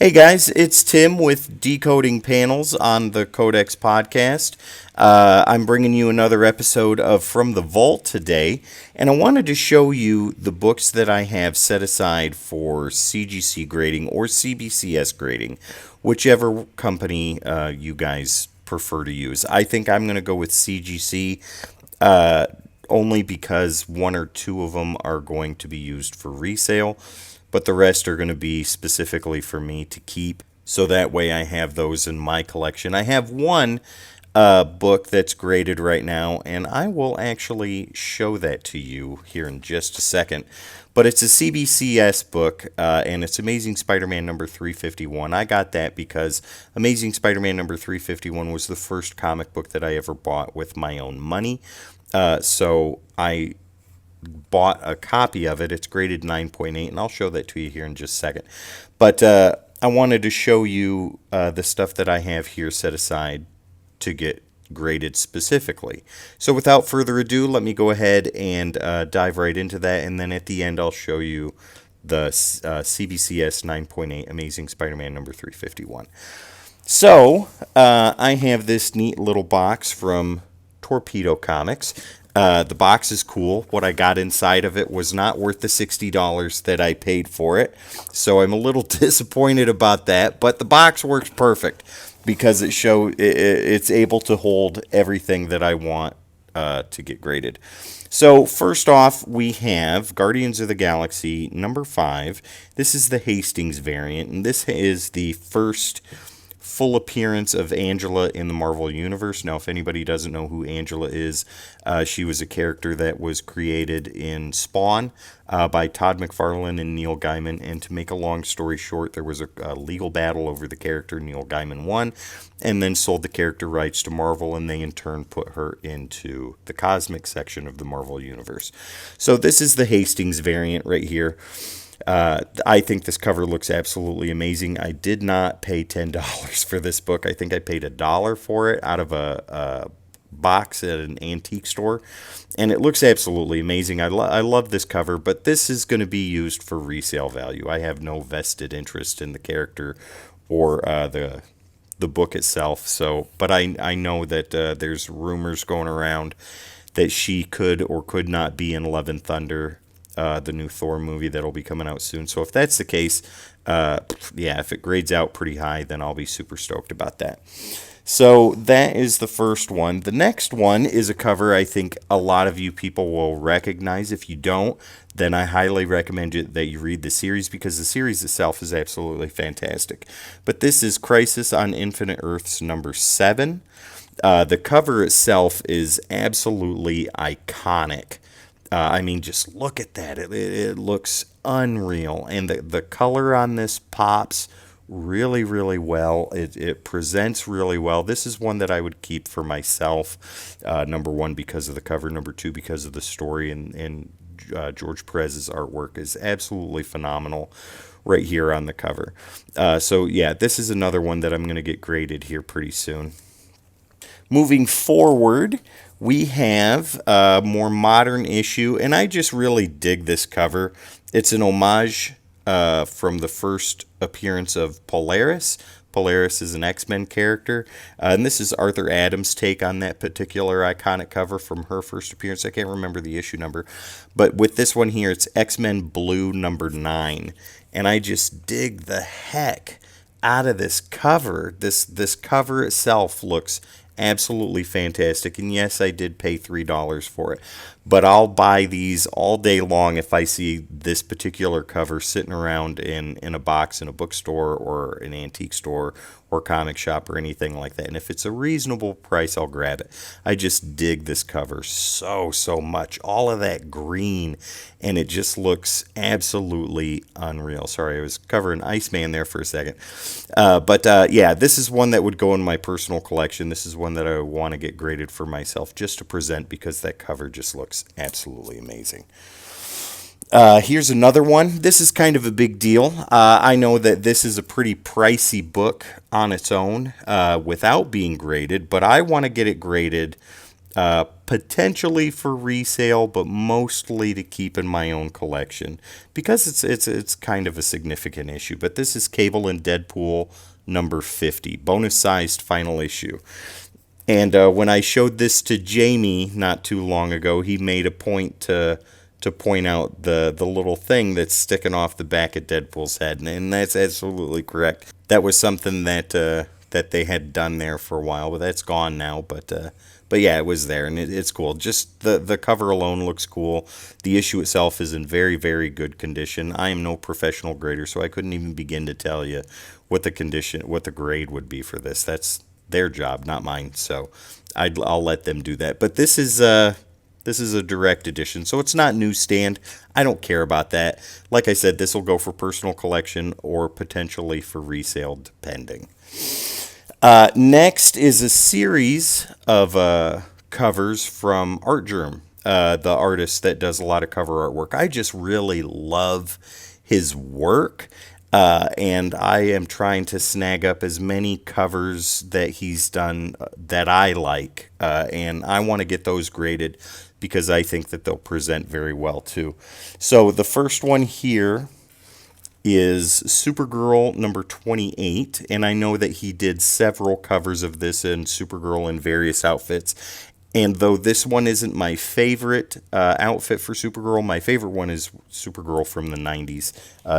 Hey guys, it's Tim with Decoding Panels on the Codex Podcast. I'm bringing you another episode of From the Vault today, and I wanted to show you the books that I have set aside for Cgc grading or CBCS grading, whichever company you guys prefer to use. I think I'm going to go with CGC. Only because one or two of them are going to be used for resale, but the rest are going to be specifically for me to keep. So that way I have those in my collection. I have one book that's graded right now, and I will actually show that to you here in just a second. But it's a CBCS book, and it's Amazing Spider-Man number 351. I got that because Amazing Spider-Man number 351 was the first comic book that I ever bought with my own money. So I bought a copy of it. It's graded 9.8, and I'll show that to you here in just a second. But I wanted to show you the stuff that I have here set aside to get graded specifically. So without further ado, let me go ahead and dive right into that, and then at the end I'll show you the CBCS 9.8 Amazing Spider-Man number 351. So I have this neat little box from Torpedo Comics. The box is cool. What I got inside of it was not worth the $60 that I paid for it, so I'm a little disappointed about that. But the box works perfect because it's able to hold everything that I want to get graded. So first off, we have Guardians of the Galaxy number 5. This is the Hastings variant, and this is the first full appearance of Angela in the Marvel Universe. Now, if anybody doesn't know who Angela is, she was a character that was created in Spawn by Todd McFarlane and Neil Gaiman. And to make a long story short, there was a legal battle over the character. Neil Gaiman won and then sold the character rights to Marvel, and they in turn put her into the cosmic section of the Marvel Universe. So this is the Hastings variant right here. I think this cover looks absolutely amazing. I did not pay $10 for this book. I think I paid $1 for it out of a box at an antique store, and it looks absolutely amazing. I love this cover, but this is going to be used for resale value. I have no vested interest in the character or the book itself. So, but I know that there's rumors going around that she could or could not be in Love and Thunder, the new Thor movie that'll be coming out soon. So if that's the case, if it grades out pretty high, then I'll be super stoked about that. So that is the first one. The next one is a cover I think a lot of you people will recognize. If you don't, then I highly recommend that you read the series, because the series itself is absolutely fantastic. But this is Crisis on Infinite Earths number 7. The cover itself is absolutely iconic. I mean, just look at that. It looks unreal. And the color on this pops really, really well. It presents really well. This is one that I would keep for myself. Number one, because of the cover. Number two, because of the story. And George Perez's artwork is absolutely phenomenal right here on the cover. So, yeah, this is another one that I'm going to get graded here pretty soon. Moving forward, we have a more modern issue, and I just really dig this cover. It's an homage from the first appearance of Polaris. Polaris is an X-Men character, and this is Arthur Adams' take on that particular iconic cover from her first appearance. I can't remember the issue number, but with this one here, it's X-Men Blue number 9, and I just dig the heck out of this cover. This cover itself looks absolutely fantastic, and yes, I did pay $3 for it, but I'll buy these all day long if I see this particular cover sitting around in a box in a bookstore or an antique store or comic shop or anything like that. And if it's a reasonable price, I'll grab it. I just dig this cover so much. All of that green, and it just looks absolutely unreal. Sorry, I was covering Iceman there for a second. But this is one that would go in my personal collection. This is one that I want to get graded for myself just to present, because that cover just looks absolutely amazing. Here's another one. This is kind of a big deal. I know that this is a pretty pricey book on its own without being graded, but I want to get it graded potentially for resale, but mostly to keep in my own collection because it's kind of a significant issue. But this is Cable and Deadpool number 50, bonus sized final issue. And when I showed this to Jamie not too long ago, he made a point to point out the little thing that's sticking off the back of Deadpool's head, and that's absolutely correct. That was something that that they had done there for a while, but that's gone now. But yeah, it was there, and it's cool. Just the cover alone looks cool. The issue itself is in very, very good condition. I am no professional grader, so I couldn't even begin to tell you what the grade would be for this. That's their job, not mine. So I'll let them do that. But this is a direct edition, so it's not newsstand. I don't care about that. Like I said, this will go for personal collection or potentially for resale, depending. Next is a series of covers from Artgerm, the artist that does a lot of cover artwork. I just really love his work. And I am trying to snag up as many covers that he's done that I like. And I want to get those graded because I think that they'll present very well too. So the first one here is Supergirl number 28. And I know that he did several covers of this in Supergirl in various outfits. And though this one isn't my favorite outfit for Supergirl, my favorite one is Supergirl from the 90s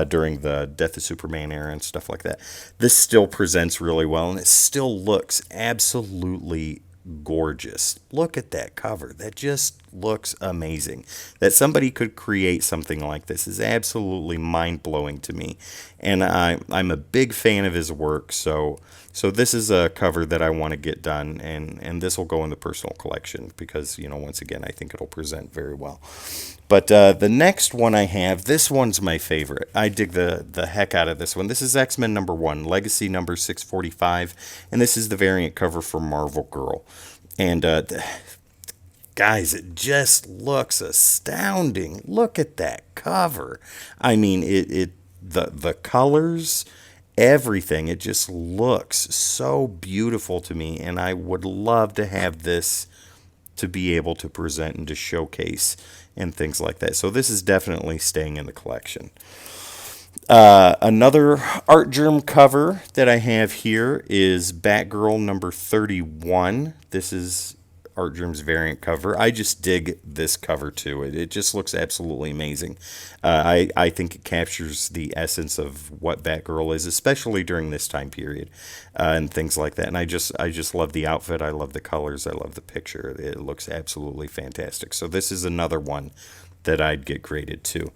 during the Death of Superman era and stuff like that. This still presents really well, and it still looks absolutely gorgeous. Look at that cover. That just looks amazing. That somebody could create something like this is absolutely mind-blowing to me. And I'm a big fan of his work, so this is a cover that I want to get done, and this will go in the personal collection because, once again, I think it'll present very well. But the next one I have, this one's my favorite. I dig the heck out of this one. This is X-Men number 1, Legacy number 645, and this is the variant cover for Marvel Girl. And guys, it just looks astounding. Look at that cover. I mean, the colors, everything, it just looks so beautiful to me, and I would love to have this to be able to present and to showcase and things like that. So this is definitely staying in the collection. Another Artgerm cover that I have here is Batgirl number 31. This is Artgerm's variant cover. I just dig this cover too. It just looks absolutely amazing. I think it captures the essence of what Batgirl is, especially during this time period and things like that. And I just love the outfit. I love the colors. I love the picture. It looks absolutely fantastic. So this is another one that I'd get graded too.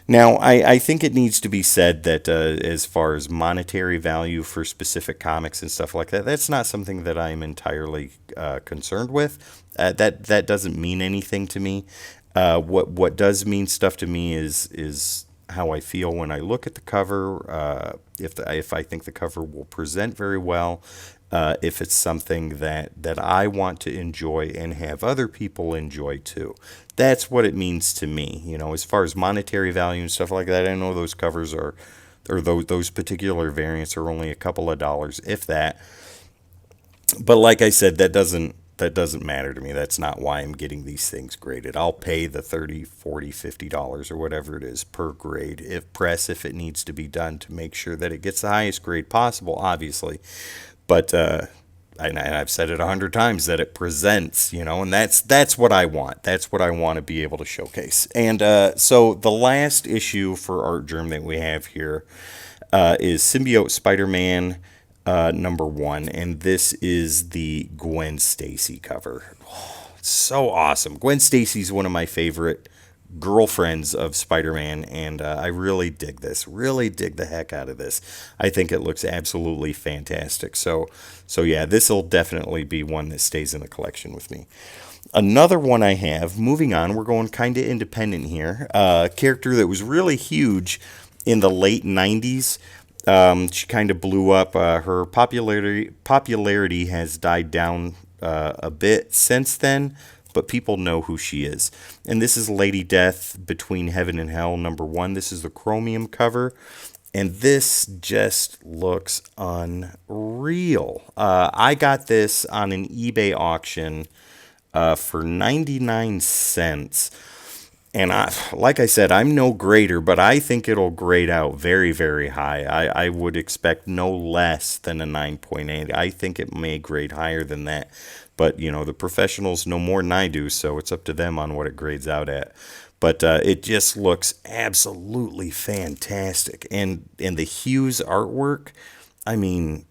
Now, I think it needs to be said that as far as monetary value for specific comics and stuff like that, that's not something that I'm entirely concerned with. That doesn't mean anything to me. What does mean stuff to me is how I feel when I look at the cover, if I think the cover will present very well, if it's something that I want to enjoy and have other people enjoy too. That's what it means to me. As far as monetary value and stuff like that, I know those covers or those particular variants are only a couple of dollars, if that. But like I said, that doesn't matter to me. That's not why I'm getting these things graded. I'll pay the $30, $40, $50 or whatever it is per grade if it needs to be done to make sure that it gets the highest grade possible, obviously. But and I've said it 100 times that it presents, and that's what I want. That's what I want to be able to showcase. And so the last issue for Artgerm that we have here is Symbiote Spider-Man number 1, and this is the Gwen Stacy cover. Oh, it's so awesome. Gwen Stacy's one of my favorite girlfriends of Spider-Man, and I really dig this. Really dig the heck out of this. I think it looks absolutely fantastic. So yeah, this will definitely be one that stays in the collection with me. Another one I have, moving on, we're going kind of independent here. A character that was really huge in the late 90s. She kind of blew up. Her popularity has died down a bit since then, but people know who she is. And this is Lady Death Between Heaven and Hell number 1. This is the chromium cover, and this just looks unreal. I got this on an eBay auction for 99 cents. And like I said, I'm no grader, but I think it'll grade out very, very high. I would expect no less than a 9.8. I think it may grade higher than that. But, the professionals know more than I do, so it's up to them on what it grades out at. But it just looks absolutely fantastic. And the Hughes artwork, I mean,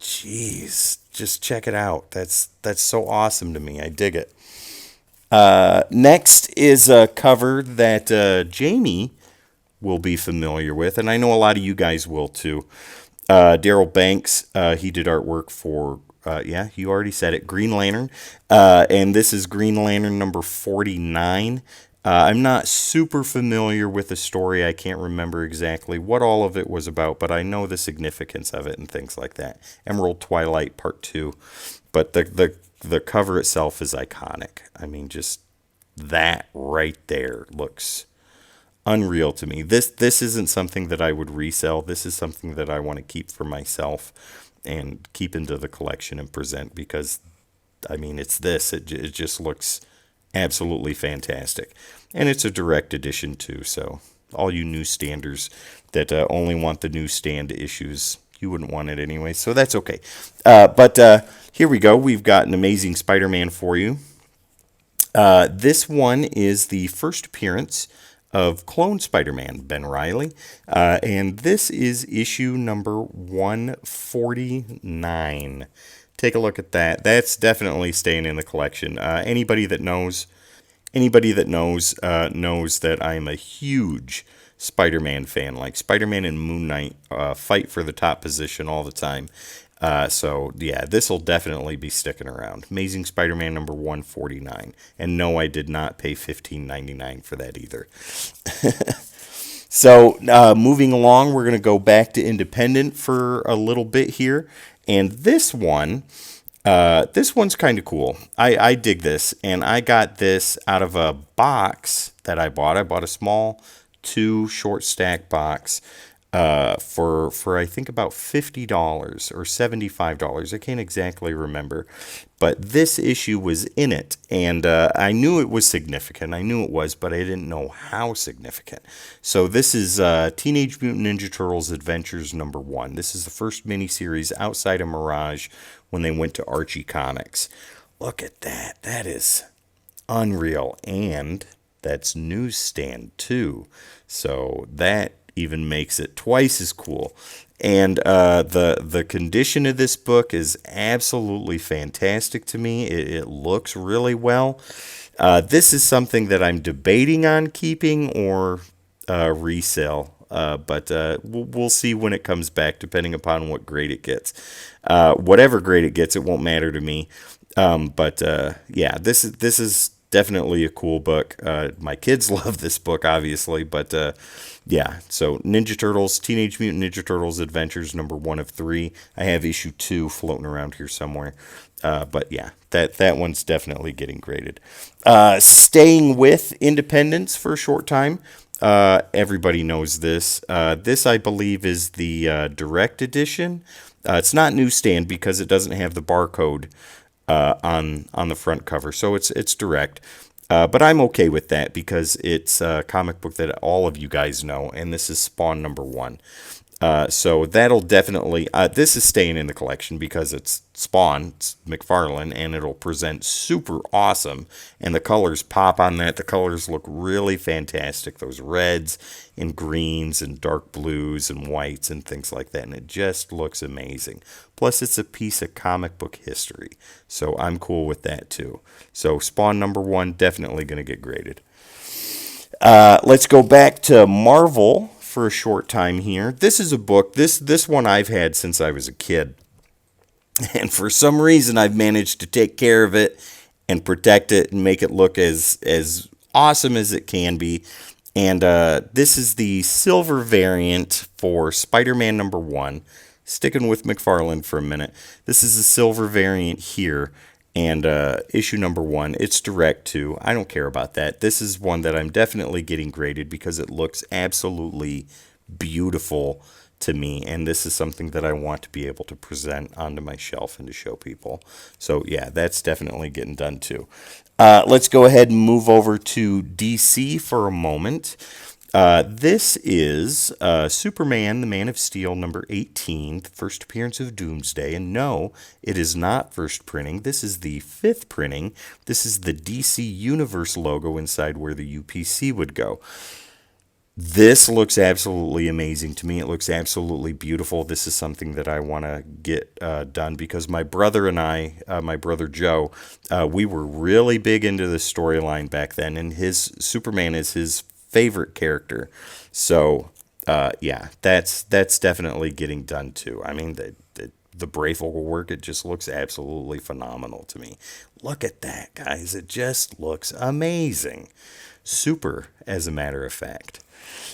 jeez, just check it out. That's so awesome to me. I dig it. Next is a cover that Jamie will be familiar with, and I know a lot of you guys will too. Daryl Banks, he did artwork for, you already said it, Green Lantern. And this is Green Lantern number 49. I'm not super familiar with the story. I can't remember exactly what all of it was about, but I know the significance of it and things like that. Emerald Twilight Part 2. But the cover itself is iconic. I mean, just that right there looks unreal to me. This isn't something that I would resell. This is something that I want to keep for myself and keep into the collection and present because, I mean, it's this. It just looks absolutely fantastic. And it's a direct edition too, so all you newsstanders that only want the newsstand issues, you wouldn't want it anyway, so that's okay. But here we go. We've got an Amazing Spider-Man for you. This one is the first appearance of Clone Spider-Man, Ben Reilly. And this is issue number 149. Take a look at that. That's definitely staying in the collection. Anybody that knows knows that I'm a huge Spider-Man fan. Like Spider-Man and Moon Knight fight for the top position all the time. So yeah, this will definitely be sticking around. Amazing Spider-Man number 149. And no, I did not pay $15.99 for that either. So moving along, we're going to go back to independent for a little bit here. And this one's kind of cool. I dig this, and I got this out of a box that I bought. I bought a small 2 short stack box for I think about $50 or $75. I can't exactly remember, but this issue was in it, and I knew it was significant. I knew it was, but I didn't know how significant. So this is Teenage Mutant Ninja Turtles Adventures number 1. This is the first miniseries outside of Mirage when they went to Archie Comics. Look at that. That is unreal, and that's newsstand too. So that even makes it twice as cool. And the condition of this book is absolutely fantastic to me. It looks really well. This is something that I'm debating on keeping or resell. But we'll see when it comes back, depending upon what grade it gets. Whatever grade it gets, it won't matter to me. But yeah, this is definitely a cool book. My kids love this book, obviously, but yeah. So Ninja Turtles, Teenage Mutant Ninja Turtles Adventures, number 1 of 3. I have issue 2 floating around here somewhere. But yeah, that one's definitely getting graded. Staying with Independence for a short time. Everybody knows this. This, I believe, is the direct edition. It's not newsstand because it doesn't have the barcode on the front cover, so it's direct. But I'm okay with that because it's a comic book that all of you guys know, and this is Spawn number 1. So that'll definitely, this is staying in the collection because it's Spawn, it's McFarlane, and it'll present super awesome, and the colors pop on that. The colors look really fantastic, those reds and greens and dark blues and whites and things like that, and it just looks amazing. Plus, it's a piece of comic book history, so I'm cool with that too. So Spawn number 1, definitely going to get graded. Let's go back to Marvel for a short time here. This is a book, this one I've had since I was a kid. And for some reason I've managed to take care of it and protect it and make it look as awesome as it can be. And this is the silver variant for Spider-Man number 1. Sticking with McFarlane for a minute. This is the silver variant here. And issue number 1, it's direct too. I don't care about that. This is one that I'm definitely getting graded because it looks absolutely beautiful to me, and this is something that I want to be able to present onto my shelf and to show people. So yeah, that's definitely getting done too. Let's go ahead and move over to DC for a moment. This is Superman, the Man of Steel, number 18, the first appearance of Doomsday. And no, it is not first printing. This is the 5th printing. This is the DC Universe logo inside where the UPC would go. This looks absolutely amazing to me. It looks absolutely beautiful. This is something that I want to get done because my brother and I, my brother Joe, we were really big into this storyline back then, and his Superman is his favorite character. So, yeah, that's definitely getting done too. I mean, the Brayful work, it just looks absolutely phenomenal to me. Look at that, guys. It just looks amazing. Super, as a matter of fact.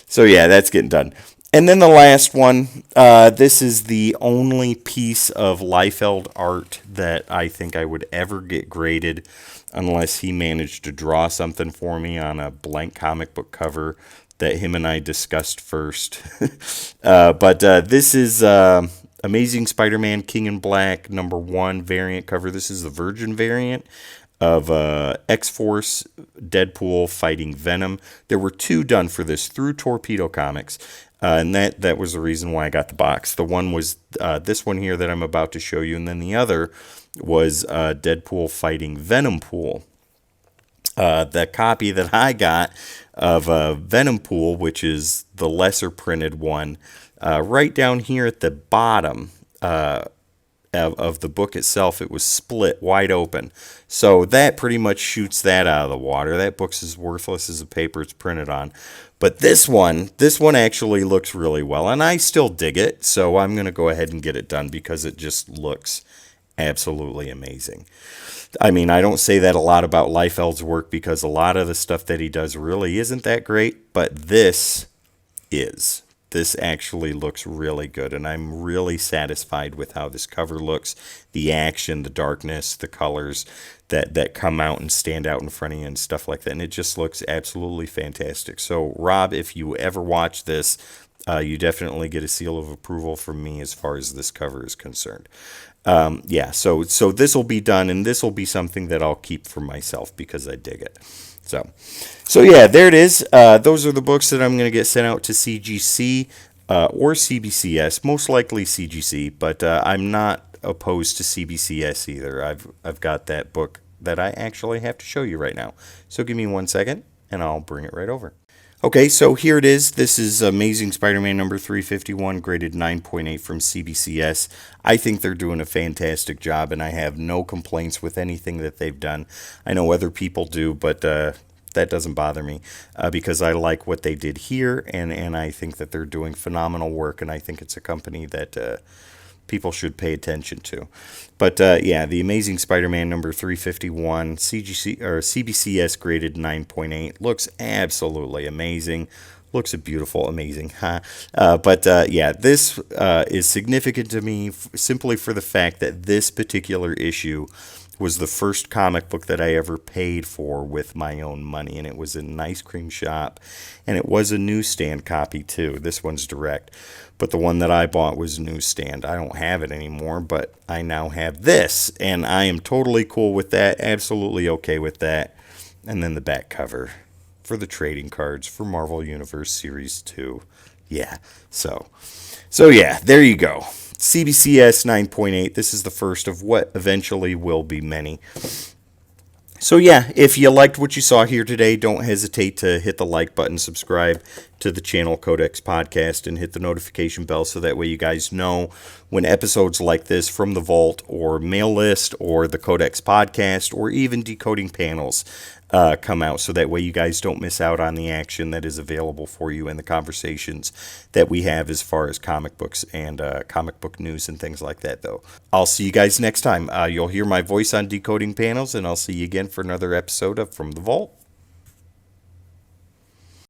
So yeah, that's getting done. And then the last one, this is the only piece of Liefeld art that I think I would ever get graded unless he managed to draw something for me on a blank comic book cover that him and I discussed first. But this is Amazing Spider-Man King in Black #1 variant cover. This is the Virgin variant of X-Force Deadpool fighting Venom. There were 2 done for this through Torpedo Comics, and that was the reason why I got the box. The one was this one here that I'm about to show you, and then the other was Deadpool fighting Venompool. The copy that I got of Venompool, which is the lesser printed one, right down here at the bottom of the book itself, it was split wide open. So that pretty much shoots that out of the water. That book's as worthless as the paper it's printed on. But this one actually looks really well, and I still dig it. So I'm going to go ahead and get it done because it just looks absolutely amazing. I mean, I don't say that a lot about Liefeld's work because a lot of the stuff that he does really isn't that great, but this is. This actually looks really good, and I'm really satisfied with how this cover looks, the action, the darkness, the colors that come out and stand out in front of you and stuff like that, and it just looks absolutely fantastic. So, Rob, if you ever watch this, you definitely get a seal of approval from me as far as this cover is concerned. Yeah, so this will be done, and this will be something that I'll keep for myself because I dig it. So yeah, there it is. Those are the books that I'm going to get sent out to CGC or CBCS, most likely CGC, but I'm not opposed to CBCS either. I've got that book that I actually have to show you right now. So give me 1 second, and I'll bring it right over. Okay, so here it is. This is Amazing Spider-Man number 351, graded 9.8 from CBCS. I think they're doing a fantastic job, and I have no complaints with anything that they've done. I know other people do, but that doesn't bother me because I like what they did here, and I think that they're doing phenomenal work, and I think it's a company that people should pay attention to. But yeah, the Amazing Spider-Man number 351, CGC or CBCS graded 9.8, looks absolutely amazing. Looks beautiful, amazing, huh? But yeah, this is significant to me simply for the fact that this particular issue was the first comic book that I ever paid for with my own money, and it was in an ice cream shop, and it was a newsstand copy too. This one's direct, but the one that I bought was newsstand. I don't have it anymore, but I now have this, and I am totally cool with that, absolutely okay with that. And then the back cover for the trading cards for Marvel Universe Series 2. Yeah, so yeah, there you go. CBCS 9.8. This is the first of what eventually will be many. So yeah, if you liked what you saw here today, don't hesitate to hit the like button, subscribe to the channel Codex Podcast, and hit the notification bell so that way you guys know when episodes like this from the Vault or Mail List or the Codex Podcast or even Decoding Panels come out, so that way you guys don't miss out on the action that is available for you and the conversations that we have as far as comic books and comic book news and things like that, though. I'll see you guys next time. You'll hear my voice on Decoding Panels, and I'll see you again for another episode of From the Vault.